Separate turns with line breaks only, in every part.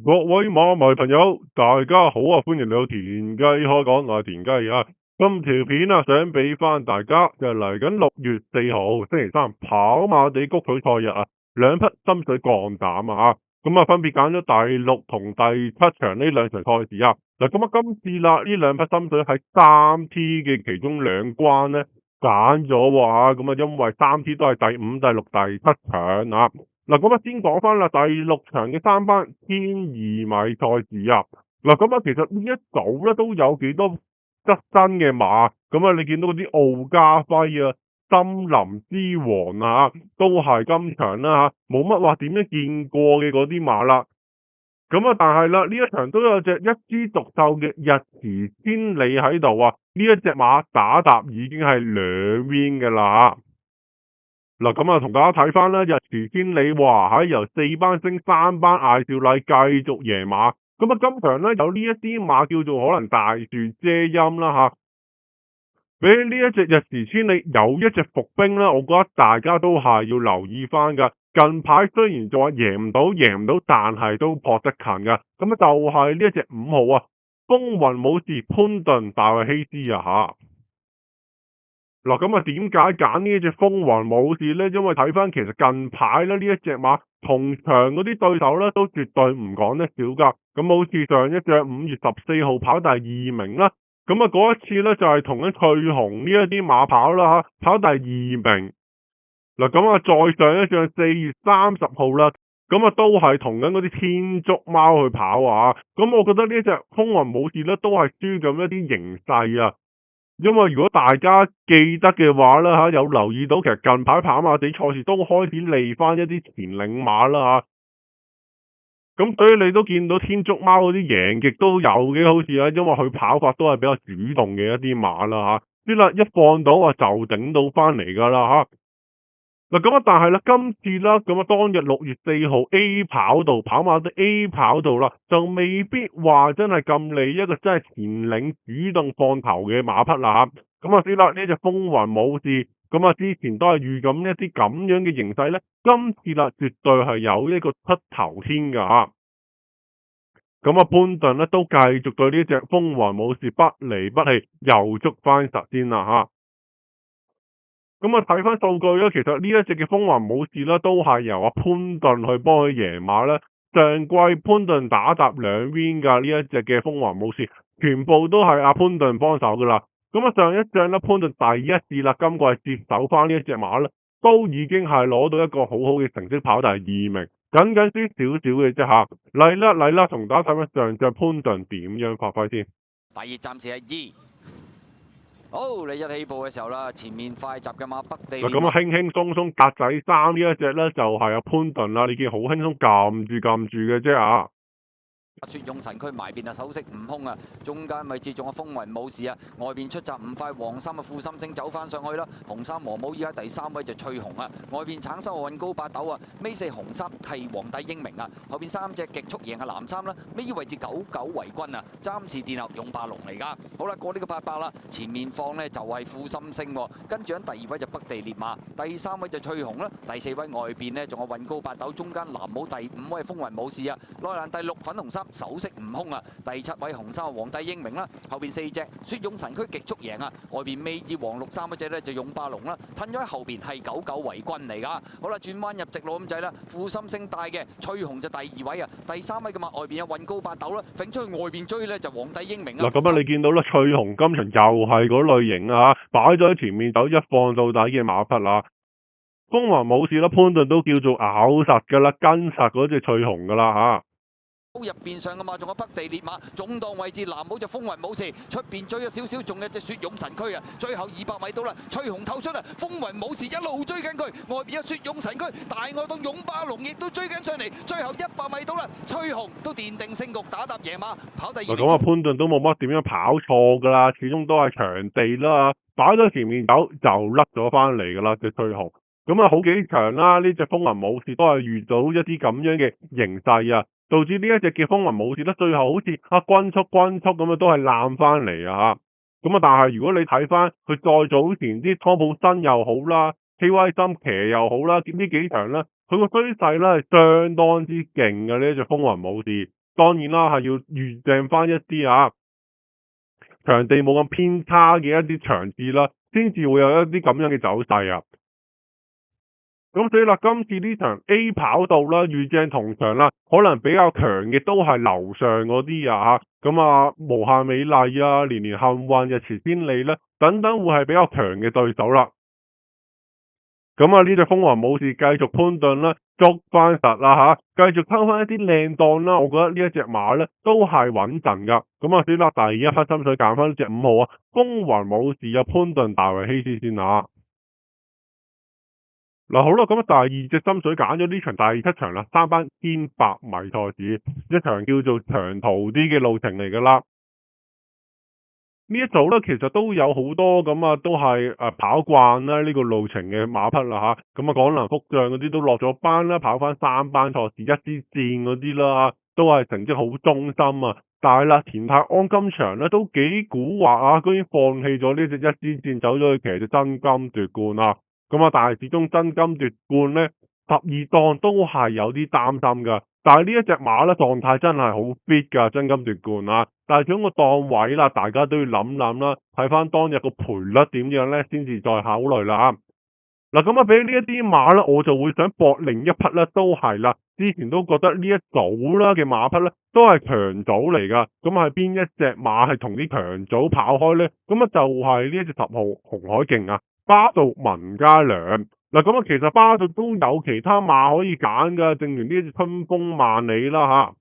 各位馬迷朋友，大家好啊！歡迎嚟到田雞開講，我係田雞啊。今條片啊，想俾翻大家就嚟緊6月4號星期三跑馬地谷草賽日啊，兩匹心水降膽啊，咁啊分別揀咗第6同第7場呢兩場賽事啊。嗱，咁啊今次啦，呢兩匹心水喺3T 嘅其中兩關呢揀咗喎，咁啊因為3T 都係第5、第6、第7場啊。嗱，咁啊先講翻啦，第6場嘅3班1,200米賽事啊。嗱，咁啊其實呢一組咧都有幾多質新嘅馬，咁啊你見到嗰啲奧家輝啊、森林之王啊，都係今場啦嚇，冇乜話點樣見過嘅嗰啲馬啦。咁啊，但係啦，呢一場都有隻一枝獨秀嘅日馳千里喺度啊，呢一隻馬打搭已經係兩 win 㗎啦。嗱，咁啊，同大家睇翻啦，日馳千里，哇，喺由4班升3班艾少禮繼續贏馬，咁啊，今場咧有呢一啲馬叫做可能大樹遮陰啦嚇，俾呢一隻日馳千里有一隻伏兵啦，我覺得大家都係要留意翻噶。近排雖然就話贏唔到，但係都撲得近噶，咁啊就係呢一隻5號啊，風雲武士潘頓大衛希斯啊嚇。嗱，咁啊，點解揀呢一隻風雲武士呢？因為睇翻其實近排咧呢一隻馬同場嗰啲對手咧都絕對唔講得少噶。咁好似上一隻5月14號跑第2名啦，咁啊嗰一次咧就係同緊翠紅呢一啲馬跑啦嚇，跑第2名。嗱，咁啊再上一仗4月30號啦，咁啊都係同緊嗰啲天竺貓去跑啊。咁我覺得呢一隻風雲武士咧都係輸緊一啲形勢啊。因為如果大家記得嘅話啦嚇，有留意到其實近排跑馬地賽事都開始嚟翻一啲前領馬啦嚇，咁所以你都見到天竺貓嗰啲贏極都有嘅，好似啊，因為佢跑法都係比較主動嘅一啲馬啦嚇，啲啦一放到啊就頂到翻嚟㗎啦嚇。嗱，咁啊，但係啦，今次啦，咁啊，當日6月4號 A 跑道跑馬地 A 跑道啦，就未必話真係咁利一個真係前領主動放頭嘅馬匹啦嚇。咁啊，先啦，呢隻風雲武士，咁啊，之前都係預感一啲咁樣嘅形勢咧，今次啦，絕對係有一個出頭天㗎嚇。咁啊，潘頓咧都繼續對呢隻風雲武士不離不棄，又捉翻實先啦嚇。咁啊，睇翻數據咧，其實呢一隻嘅風雲武士咧，都係由阿潘頓去幫佢贏馬咧。上季潘頓打搭兩 win 噶，呢一隻嘅風雲武士，全部都係阿潘頓幫手噶啦。咁啊，上一仗咧，潘頓第一次啦，今季接手翻呢一隻馬咧，都已經係攞到一個好好嘅成績，跑第2名，僅僅輸少少嘅啫嚇。嚟啦，同大家睇翻上仗潘頓點樣發揮先。
第二暫時係2。好，你一起步嘅時候啦，前面快閘嘅馬北地。
嗱，咁啊，輕輕鬆鬆格仔3呢一隻咧，就係阿潘頓啦，你見好輕鬆撳住嘅啫啊！
雪勇神區埋邊啊，手式悟空啊，中間位置仲有風雲武士啊，外邊出閘5塊黃衫嘅富心星走翻上去啦，紅衫和帽依家第3位就翠紅啊，外邊橙衫運高八斗啊，尾4紅衫係皇帝英明啊，後邊3隻極速贏嘅藍衫啦，尾位置99為軍啊，暫時殿後勇霸龍嚟噶。好啦，過呢個800啦，前面放呢就係富心星，跟住喺第2位就北地烈馬，第3位就翠紅啦，第4位外邊呢仲有運高八斗，中間藍帽第5位風雲武士啊，內欄第6粉紅衫。手式悟空啊，第7位紅衫皇帝英明啦，後邊4隻雪勇神區極速贏啊，外邊尾至黃綠衫嗰隻咧就勇霸龍啦，褪咗喺後邊係99為軍嚟噶。好啦，轉彎入直路咁滯啦，富心星帶嘅翠紅就第2位啊，第3位嘅馬外邊有運高八斗啦，揈出去外邊追咧就皇帝英明啊。
嗱，咁啊，你見到啦，翠紅今場又係嗰類型啊，擺咗喺前面走一放到底嘅馬匹啦。風雲武士啦，潘頓都叫做咬實噶啦，跟實嗰隻翠紅噶啦嚇。
入邊上嘅馬仲有北地烈馬，總檔位置藍帽就風雲武士，出邊追咗少少，仲有隻雪勇神區啊！最後200米到啦，翠紅透出啊，風雲武士一路追緊佢，外邊有雪勇神區，大外檔勇霸龍亦都追緊上嚟，最後100米到啦，翠紅都奠定勝局，打搭贏馬，跑第2。
咁啊，潘頓都冇乜點樣跑錯噶啦，始終都係場地啦，擺咗前面走就甩咗翻嚟噶啦隻翠紅。咁啊，好幾場啦，呢隻風雲武士都係遇到一啲咁樣嘅形勢啊。導致呢一隻叫風雲武士咧，最後好似均速咁樣都係攬翻嚟啊！咁啊，但係如果你睇翻佢再早前啲湯普森又好啦，KY 森騎又好啦，呢幾場咧，佢個趨勢咧係相當之勁嘅呢一隻風雲武士。當然啦係要預正翻一啲場地冇咁偏差嘅一啲場次啦，先至會有一啲咁樣嘅走勢啊。咁所以啦，今次呢場 A 跑道啦，預正同場啦，可能比較強嘅都係樓上嗰啲咁無限美麗年年幸運、日前先利啦，等等會係比較強嘅對手啦。咁呢隻風雲武士繼續潘頓啦，捉翻實啦繼續抽翻一啲靚檔啦，我覺得呢一隻馬咧都係穩陣噶。所以啦，第一分心水揀翻呢隻5號風雲武士潘頓大衛希斯先嗱，好啦，第二隻心水揀咗呢場第7場啦，3班1,800米賽事，一場叫做長途啲嘅路程嚟噶啦。呢一組咧其實都有好多都係跑慣啦呢個路程嘅馬匹啦廣南福將嗰啲都落咗班啦，跑翻3班賽事一支箭嗰啲啦，都係成績好忠心啊。但係啦，田泰安今場咧都幾蠱惑居然放棄咗呢隻一支箭，走咗去騎隻真金奪冠啊。但係始終真金奪冠咧，12檔都係有啲擔心噶。但係呢一隻馬咧狀態真係好 fit 噶，真金奪冠啊！但係總個檔位啦，大家都要諗啦，睇翻當日個賠率點樣咧，先至再考慮啦。嗱，俾呢一啲馬咧，我就會想搏另一匹咧，都係啦。之前都覺得呢一組啦嘅馬匹咧，都係強組嚟噶。係邊一隻馬係同啲強組跑開咧？就係呢一隻10號紅海勁啊！巴道文家良嗱，其實巴道都有其他馬可以揀噶，正如呢一隻春風萬里啦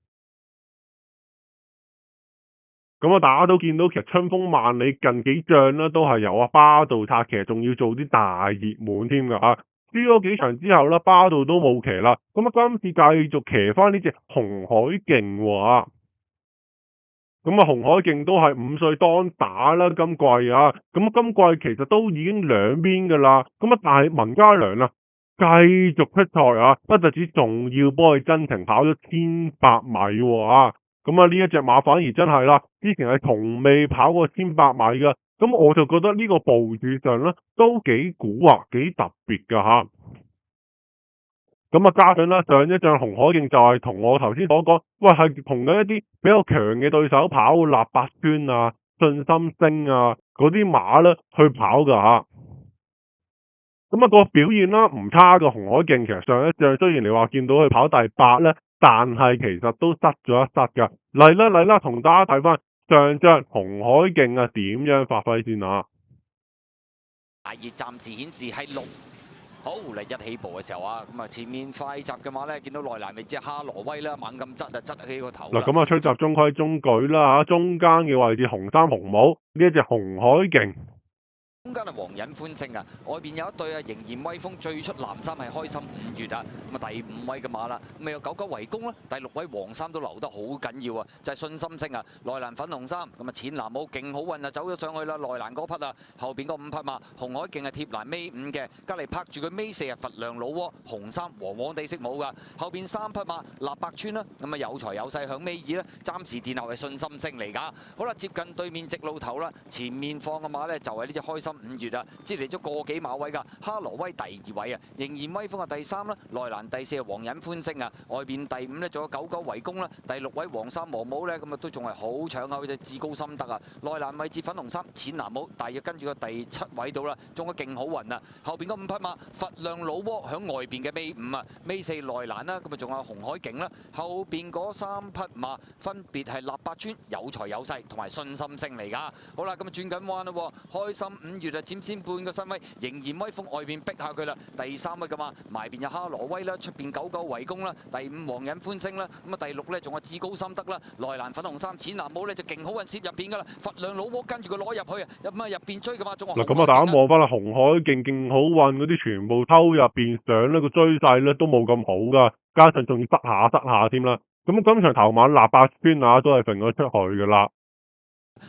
大家都見到其實春風萬里近幾仗啦，都係由巴道策騎，仲要做啲大熱門添噶輸咗幾場之後啦，巴道都冇騎啦，今次繼續騎翻呢隻紅海勁喎紅海勁都係5歲當打啦，今季今季其實都已經兩邊噶啦，但係文家良繼續出賽不特止仲要幫佢真情跑咗1,800米呢一隻馬反而真係啦，之前係從未跑過1,800米噶，我就覺得呢個部署上咧都幾蠱惑，幾特別噶加上啦，上一仗紅海勁就係同我頭先所講，係同緊一啲比較強嘅對手跑，立百川信心星嗰啲馬咧去跑噶個表現啦唔差嘅紅海勁，其實上一仗雖然你話見到佢跑第8咧，但係其實都失咗一失噶。嚟啦，同大家睇翻上仗紅海勁點樣發揮先
大熱暫時顯示係6。好嚟一起步嘅時候前面快閘嘅馬咧，見到內欄未知哈羅威啦，猛咁側起個頭啦。
嗱，吹閘中規中矩啦中間嘅位置紅衫紅帽呢一隻紅海勁。
中間係皇仁歡星外邊有一對仍然威風，最出藍衫係開心5月第5位嘅馬啦，有99圍攻啦，第6位黃衫都留得好緊要就係信心星內欄粉紅衫淺藍帽勁好運走咗上去啦，內欄嗰匹後邊嗰5匹馬紅海勁係貼欄尾5嘅，隔離拍住佢尾4佛亮老窩紅衫黃黃地色帽噶，後邊3匹馬立百川啦，有財有勢響尾2啦，暫時殿後係信心星嚟噶。好啦，接近對面直路頭啦，前面放嘅馬咧就係呢隻開心5月支離咗個幾馬位噶，哈羅威第2位仍然威風第3啦，內欄第4皇仁歡星外邊第5咧仲有99圍攻啦，第6位黃衫黃帽咧都仲係好搶口嘅至高心得內欄位置粉紅衫淺藍帽，大約跟住個第7位度啦，仲有勁好運後邊嗰5匹馬佛亮老窩響外邊嘅尾5尾4內欄啦，仲有紅海勁啦，後邊嗰3匹馬分別係立百川有財有勢同埋信心星嚟噶。好啦，轉緊彎啦，開心5月佔先半個身位，仍然威風外邊逼下佢啦。第3位噶嘛，埋邊有哈羅威啦，出邊99圍攻啦，第5皇仁歡星啦，第6咧仲有至高心得啦，內欄粉紅衫淺藍帽咧就勁好運攝入邊噶啦，佛亮老窩跟住佢攞入去入邊追噶嘛，仲
嗱大家望翻啦，紅海勁好運嗰啲全部偷入邊上呢個追勢咧都冇咁好噶，加上仲要塞下添啦。今場頭馬立百川都係揈咗出去噶啦。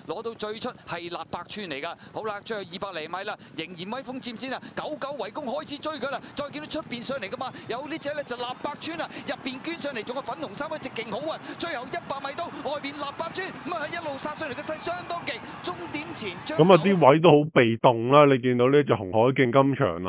攞到最出係立百川嚟噶，好啦，最後200厘米啦，仍然威風佔先99圍攻開始追佢啦，再見到出邊上嚟噶嘛，有呢隻咧就立百川入邊捐上嚟，仲有粉紅衫一隻勁好運，最後100米到外邊立百川一路殺上嚟嘅勢相當勁，終點前
啲位都好被動啦，你見到呢隻紅海勁今場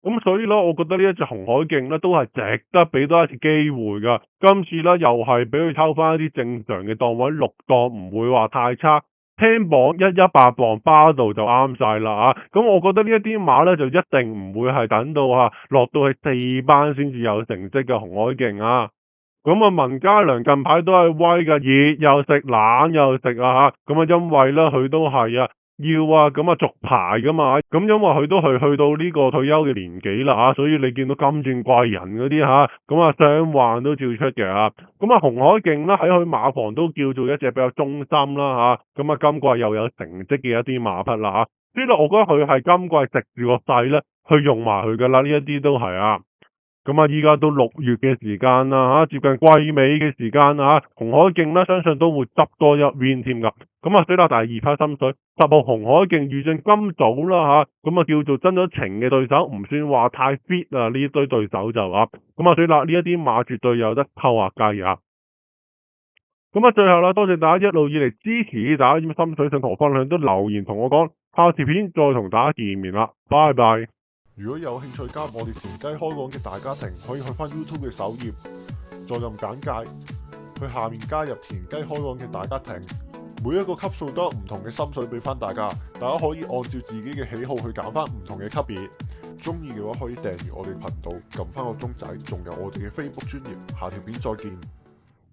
咁所以咧，我覺得呢一隻紅海徑咧都係值得俾多一次機會噶。今次咧又係俾佢抽翻一啲正常嘅檔位，6檔唔會話太差。輕磅118磅巴度就啱晒啦咁我覺得呢一啲馬咧就一定唔會係等到落到去4班先至有成績嘅紅海徑咁文家良近排都係威㗎，熱又食，冷又食因為咧佢都係要續牌噶嘛，因為佢都係去到呢個退休嘅年紀啦所以你見到金鑽貴人嗰啲傷患都照出嘅紅海徑咧喺佢馬房都叫做一隻比較忠心啦今季又有成績嘅一啲馬匹啦所以我覺得佢係今季食住個勢咧去用埋佢噶啦，呢一啲都係依家到6月嘅時間啦接近季尾嘅時間紅海徑咧相信都會執多一 win 添噶。所以第二匹心水10號紅海徑遇正今早啦叫做真咗情嘅對手，唔算話太 fit 呢一堆對手就所以呢一啲馬絕對有得偷下雞最後啦，多謝大家一路以嚟支持，大家有心水想同我分享都留言同我講，下條片再同大家見面啦，拜拜。
如果有興趣加入我哋田雞開講嘅大家庭，可以去翻 YouTube 嘅首頁，再撳簡介，去下面加入田雞開講嘅大家庭。每一個級數都有唔同嘅心水俾翻大家，大家可以按照自己嘅喜好去揀翻唔同嘅級別。中意嘅話可以訂閱我哋頻道，撳翻個鐘仔，仲有我哋嘅 Facebook 專頁。下條片再見。